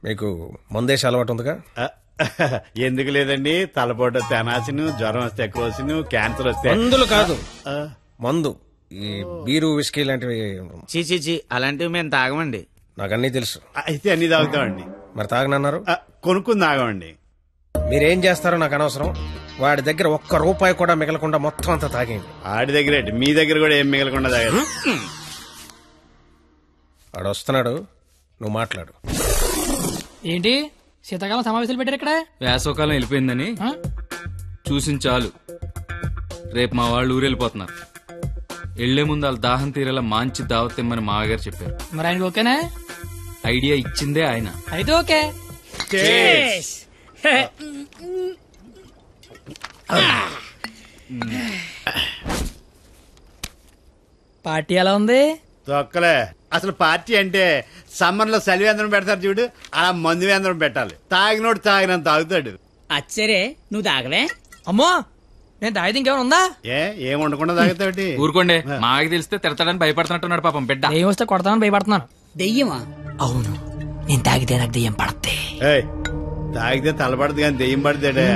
మీకు మందేసి అలవాటు ఉందిగా? ఎందుకు లేదండి, తలపోట తెనాసిను, జ్వరం వస్తే ఎక్కువ, క్యాన్సర్ వస్తే. మందులు కాదు, మందు. ఈ బీరు విస్కీ లాంటివి. చీ అలాంటివి మేము తాగమండి. నాకు అన్నీ తెలుసు. అయితే అన్ని తాగుతామండి. మరి తాగనన్నారు? కొనుక్కుని తాగమండి. మీరేం చేస్తారో నాకు అనవసరం. వాడి దగ్గర ఒక్క రూపాయి కూడా మిగలకుండా మొత్తం అంతా తాగేయండి. ఆడి దగ్గర మీ దగ్గర కూడా ఏం మిగలకుండా తాగారు. వాడు వస్తున్నాడు, నువ్వు మాట్లాడు. ఏంటి శీతాకాలం సమావేశాలు పెట్టారు ఇక్కడ? వేసవకాలం వెళ్ళిపోయిందని చూసిన చాలు. రేపు మా వాళ్ళు ఊరెళ్ళిపోతున్నారు. వెళ్లే ముందు వాళ్ళ దాహం తీరేలా మంచి దావత్ ఇమ్మని మామగారు చెప్పారు. మరి ఆయనకి ఓకేనా? ఐడియా ఇచ్చిందే ఆయన. అయితే ఓకే. పార్టీ ఎలా ఉంది? తొక్కలే. అసలు పార్టీ అంటే సమ్మర్ లో సలివేంద్రం పెడతారు చూడు, అలా మందు వేంద్రం పెట్టాలి. తాగినోడు తాగినంత తాగుతాడు. అచ్చరే నువ్వు తాగలే? అమ్మో, నేను తాగితే ఇంకేమైనా ఉందా? ఏం ఉండకుండా తాగుతాడు. ఊరుకోండి, మాకి తెలిస్తే తిడతాడని భయపడుతున్నట్టున్నాడు పాపం బిడ్డ. దెయ్యం వస్తే కొడతామని భయపడుతున్నాను. దెయ్యమా? అవును, నేను తాగితే నాకు దెయ్యం పడతాయి. తాగితే తలపడదు కానీ దెయ్యం పడతాడే.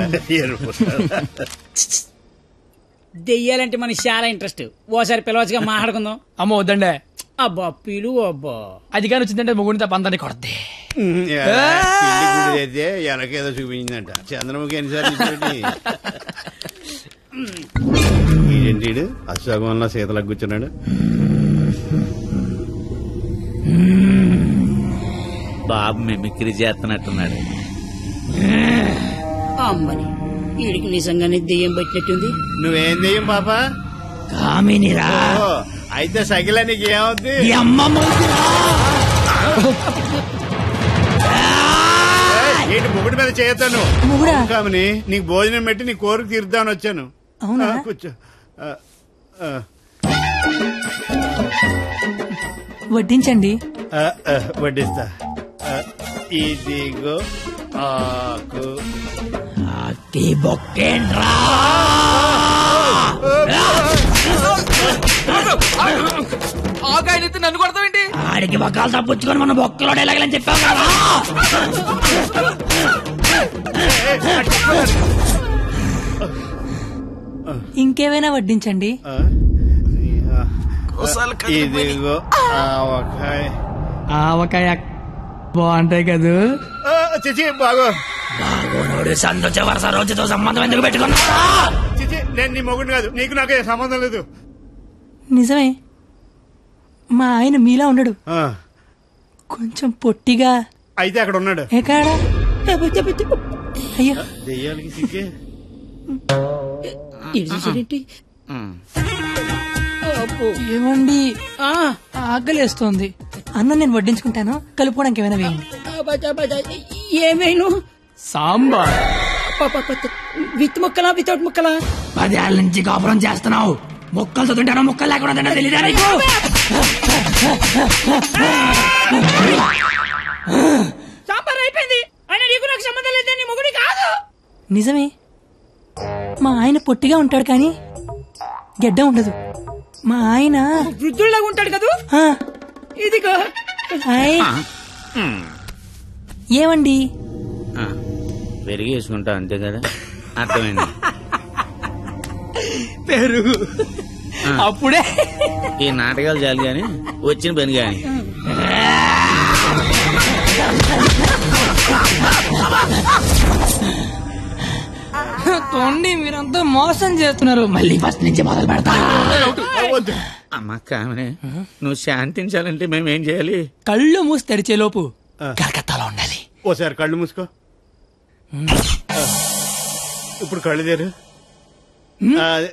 దెయ్యాలంటే మనకి చాలా ఇంట్రెస్ట్. ఓసారి పిలవచ్చుగా మాట్లాడుకుందాం. అమ్మో వద్దండే. అబ్బా పిలువు. అబ్బా అది కానీ వచ్చిందంటే ముగ్గురిని తప్ప అందరినీ కొడతాయి. అయితే ఎనకేదో చూపించిందంట. చంద్రముఖి ఎన్నిసార్లు ఏంటి అశోకంలో సీతలకు కూర్చున్నాడు. బాబు మిమిక్రీ చేస్తున్నట్టున్నాడు. అమ్మని వీడికి నిజంగానే దెయ్యం పట్టినట్టుంది. నువ్వేం దెయ్యం పాపా? కామినిరా. అయితే సగిల నీకు ఏమవుద్ది? ఏంటి ముగ్గుడి మీద చేయతాను కామని? నీకు భోజనం పెట్టి నీ కోరిక తీర్దామని వచ్చాను. కూర్చో. వడ్డించండి. వడ్డిస్తా. ఇదిగో ఆకు. ఆకాయనైతే నన్ను కొడతావేంటి? ఆడికి బొక్కలు తప్పించుకొని మన బొక్కలో ఎలాగలని చెప్పావు కదా. ఇంకేమైనా వడ్డించండి. ఇదిగో ఆవకాయ. ఆవకాయ బాగుంటాయి కదా. చిచి బాగో. బాగోనోడు సంతోష వరుస రోజుతో సంబంధం ఎందుకు పెట్టుకున్నా? చిచి నేను నీ మొగుడు కాదు, నీకు నాకే సంబంధం లేదు. నిజమే, మా ఆయన మీలా ఉండడు, కొంచెం పొట్టిగా. అయితే అక్కడ ఉన్నాడు. ఎక్కడా? అయ్యో దెయ్యాలకి సిగ్గే. ఏమండి, ఆకలేస్తోంది. అన్నం నేను వడ్డించుకుంటాను, కలుపుకోవడానికి ఏమైనా వేయండి. ఏమైనా సాంబార్. విత్ ముక్కలా వితౌట్ ముక్కలా? 10 ఏళ్ళ నుంచి కాపురం చేస్తున్నావు. ముక్కలతో తింటానో ముక్కలు లేకుండా తింటా తెలీదా నీకు? సాంబార్ అయిపోయింది. ఆయన నీకు నాకు సంబంధం లేదు, నీ మొగుడి కాదు. నిజమే, మా ఆయన పొట్టిగా ఉంటాడు కానీ గెడ్డ ఉండదు. మా ఆయన వృద్ధుల్లాగా ఉంటాడు కదా. ఇదిగో ఏమండి, పెరిగి వేసుకుంటా అంతే కదా. అర్థమైంది. పెరుగు అప్పుడే. ఈ నాటకాలు చాలు గాని వచ్చిన పని గాని. తోండి, మీరంతా మోసం చేస్తున్నారు. మళ్ళీ ఫస్ట్ నుంచి మొదలు పెడతా. అమ్మ కామనే, నువ్వు శాంతించాలంటే మేమేం చేయాలి? కళ్ళు మూసి తెరిచే లోపు కలకత్తాలో ఉండాలి. ఓసారి కళ్ళు మూసుకో. ఇప్పుడు కళ్ళు తెరు.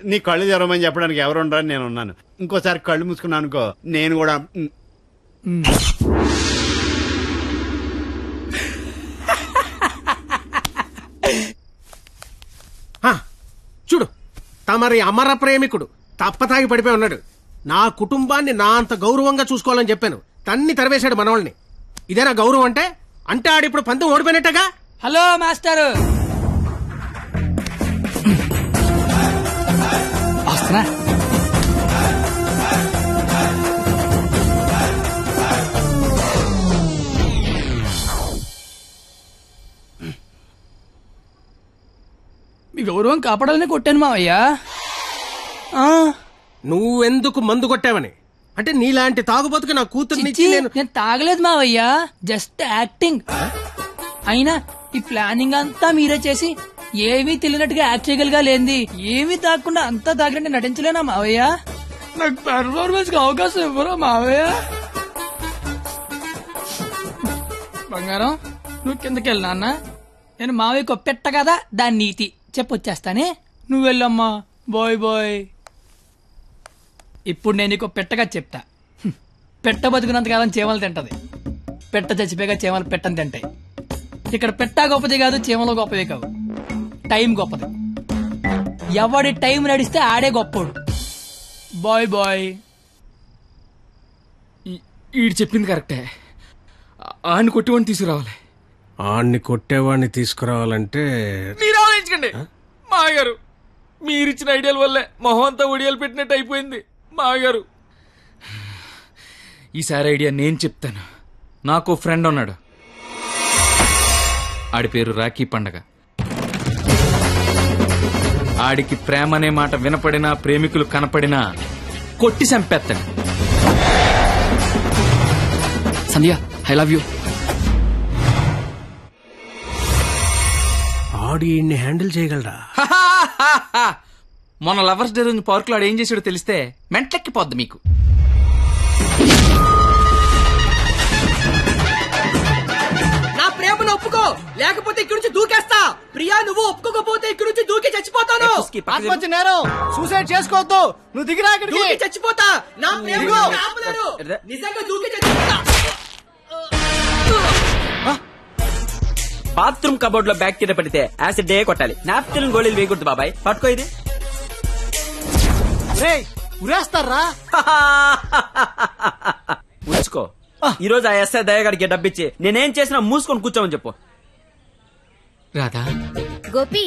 నీ కళ్ళు తెరవమని చెప్పడానికి ఎవరు ఉండరని నేను ఉన్నాను. ఇంకోసారి కళ్ళు మూసుకున్నాను అనుకో, నేను కూడా. చూడు, తమరి అమర ప్రేమికుడు తప్పతాగి పడిపోయి ఉన్నాడు. నా కుటుంబాన్ని నా అంత గౌరవంగా చూసుకోవాలని చెప్పాను, తన్ని తరివేశాడు మనవాళ్ళని. ఇదేనా గౌరవం అంటే? అంటే ఆడిప్పుడు పందెం ఓడిపోయినట్టగా. హలో మాస్టారు, వస్తున్నా. మీ గౌరవం కాపాడాలని కొట్టాను మావయ్య. నువ్వెందుకు మందు కొట్టావని? అంటే నీలాంటి తాగుబోతుకి నా కూతుర్నిచ్చి నేను నేను తాగలేదు మావయ్య, జస్ట్ యాక్టింగ్. అయినా ఈ ప్లానింగ్ అంతా మీరే చేసి ఏమీ తెలియనట్టుగా యాక్ట్ చేయగలిగా లేంది. ఏమీ తాగకుండా అంతా తాగినట్టు నటించలేనా మావయ్య? నాకు పెర్ఫార్మెన్స్ కి అవకాశం ఇవ్వరా మావయ్య? బంగారం, నువ్వు కిందకెళ్ళి నాన్న. నేను మావయ్యకు పెట్ట కదా, దాని నీతి చెప్పొచ్చేస్తానే. నువ్వు వెళ్ళమ్మా. Bye bye. ఇప్పుడు నేను నీకు పెట్టగా చెప్తా. పెట్ట బతుకున్నంత కాలం చీమలు తింటది, పెట్ట చచ్చిపోయాక చీమలు పెట్టని తింటాయి. ఇక్కడ పెట్ట గొప్పది కాదు, చీమలు గొప్పది కావు, టైం గొప్పది. ఎవడి టైం నడిస్తే ఆడే గొప్పోడు. Bye bye. ఈడు చెప్పింది కరెక్టే. ఆడిని కొట్టివాడిని తీసుకురావాలి. ఆడిని కొట్టేవాడిని తీసుకురావాలంటే మీరు ఆలోచించండి మాగారు. మీరిచ్చిన ఐడియాల వల్లే మొహం అంతా ఒడియాలు పెట్టినట్టు అయిపోయింది మాగారు. ఈసారి ఐడియా నేను చెప్తాను. నాకు ఫ్రెండ్ ఉన్నాడు, ఆడి పేరు రాఖీ పండగ. ఆడికి ప్రేమ అనే మాట వినపడినా, ప్రేమికులు కనపడినా కొట్టి చంపేస్తాడు. Sandhya, I love you. ఆడి హ్యాండిల్ చేయగలరా? మొన్న లవర్స్ డే రోజు పార్క్ లో ఆడు ఏం చేసాడో తెలిస్తే మెంటెక్కిపోద్ది మీకు. నా ప్రేమను ఒప్పుకో, లేకపోతే ఇక్కడి నుంచి దూకేస్తా. ప్రియా, నువ్వు ఒప్పుకోకపోతే ఇక్కడి నుంచి దూకి చచ్చిపోతాను. ఆత్మహత్య నేరం, సూసైడ్ చేసుకోవద్దు. నువ్వు దిగిరా ఇక్కడికి. దూకి చచ్చిపోతా. నా ప్రేమను ఆపలేరు. నిజంగా దూకి చచ్చిపోతా. బాత్రూమ్ కబోర్డ్ లో బ్యాక్టీరియా పడితే యాసిడ్ డే కొట్టాలి. నాప్కిన్ గోళీలు వేయకూడదు బాబాయ్. పట్టుకో ఇది. ఉరేస్తారా? ఉంచుకో. ఈ రోజు ఆ ఎస్ఐ దయగాడికి డబ్బిచ్చి నేనేం చేసినా మూసుకొని కూర్చోమని చెప్పు. రాధా, గోపి,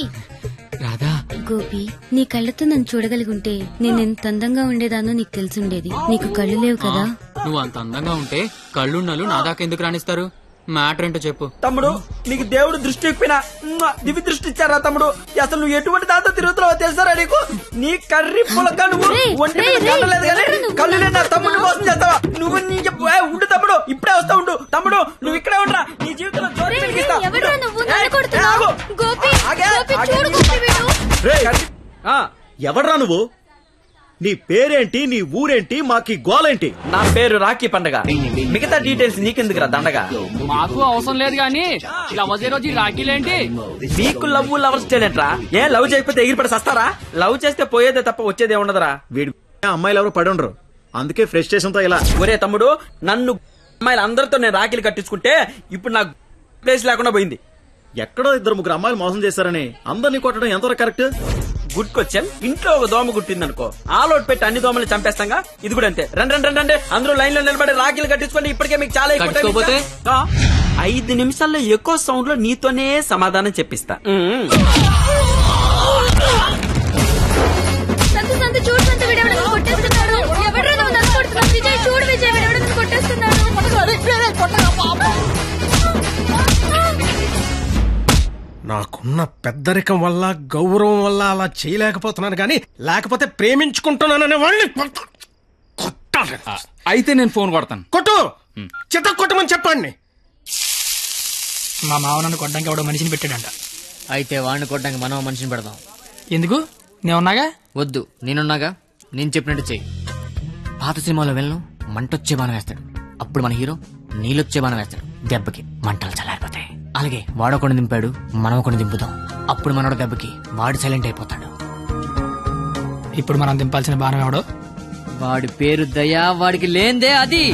రాధా, గోపి, నీ కళ్ళతో నన్ను చూడగలిగుంటే నేను ఎంత అందంగా ఉండేదానో నీకు తెలిసుండేది. నీకు కళ్ళు లేవు కదా. నువ్వు అంత అందంగా ఉంటే కళ్ళున్నలు నా దాకా ఎందుకు రాణిస్తారు? మ్యాటర్ ఏంటో చెప్పు. తమ్ముడు, నీకు దేవుడు దృష్టి ఎక్కిపోయినా దివ్య దృష్టి ఇచ్చారా తమ్ముడు? అసలు నువ్వు ఎటువంటి దాంతో తిరుగుతున్నావో తెలుసారా నీకు? నీ కర్రీ పులక నువ్వు ఒంటి మీద కట్టలేదు కానీ కళ్ళు లేదా తమ్ముడు మోసం చేస్తావా నువ్వు? నీ ఉండు తమ్ముడు, ఇప్పుడే వస్తా ఉండు. తమ్ముడు, నువ్వు ఇక్కడే ఉండరా. నీ జీవితంలో జ్యోతి వెలిగిస్తా. ఎవడ్రా నువ్వు? నీ పేరేంటి, నీ ఊరేంటి, మాకి గోలేంటి? నా పేరు రాఖీ పండగ. మిగతా డీటెయిల్స్ నీకెందుకురా దండగా? మాకు అవసరం లేదు గానీ లవ్ రోజు రాఖీలేంటి? నీకు లవ్ లవర్స్ చేయలేంట్రా? ఏ లవ్ చేయకపోతే ఎగిరిపడి సస్తారా? లవ్ చేస్తే పోయేదే తప్ప వచ్చేదే ఉండదురా. వీడి అమ్మాయిలు ఎవరు పడి ఉండరు, అందుకే ఫ్రస్ట్రేషన్ తో ఇలా. ఒరే తమ్ముడు, నన్ను అమ్మాయిలు అందరితో నేను రాఖీలు కట్టించుకుంటే ఇప్పుడు నాకు ప్లేస్ లేకుండా పోయింది. ఎక్కడో 2-3 అమ్మాయిలు మోసం చేశారని అందరినీ కొట్టడం ఎంతవరకు కరెక్ట్? Good question. ఇంట్లో ఒక దోమ గుట్టిందనుకో, ఆలోట్ పెట్టి అన్ని దోమలు చంపేస్తాంగా. ఇది కూడా అంతే. రండి అందరూ లైన్ లో నిలబడి రాఖీలు కట్టించుకోండి. ఇప్పటికే మీకు చాలా ఎక్కువ. 5 నిమిషాల్లో ఎక్కువ సౌండ్ లో నీతోనే సమాధానం చెప్పిస్తా. నాకున్న పెద్దరికం వల్ల, గౌరవం వల్ల అలా చేయలేకపోతున్నాను కానీ, లేకపోతే ప్రేమించుకుంటున్నాననే వాళ్ళని కొట్టాలి. అయితే నేను ఫోన్ కొడతాను. కొట్టు, చిత్త కొట్టమని చెప్పండి. మా మావ నన్ను కొట్టడానికి ఎవడో మనిషిని పెట్టాడంట. అయితే వాడిని కొట్టడానికి మనం మనిషిని పెడదాం. ఎందుకు? నేనున్నాగా. వద్దు, నేనున్నాగా. నేను చెప్పినట్టు చెయ్యి. పాత సినిమాలో వెళ్ళను మంటొచ్చే బాణం వేస్తాడు, అప్పుడు మన హీరో నీళ్ళొచ్చే బాణం వేస్తాడు. దెబ్బకి మంటలు చల్లారిపోతాయి. అలాగే వాడొకడిని దింపాడు, మనం ఒకడిని దింపుదాం. అప్పుడు మనోడు దెబ్బకి వాడు సైలెంట్ అయిపోతాడు. ఇప్పుడు మనం దింపాల్సిన బాణం ఎవడో? వాడి పేరు దయా, వాడికి లేందే అది.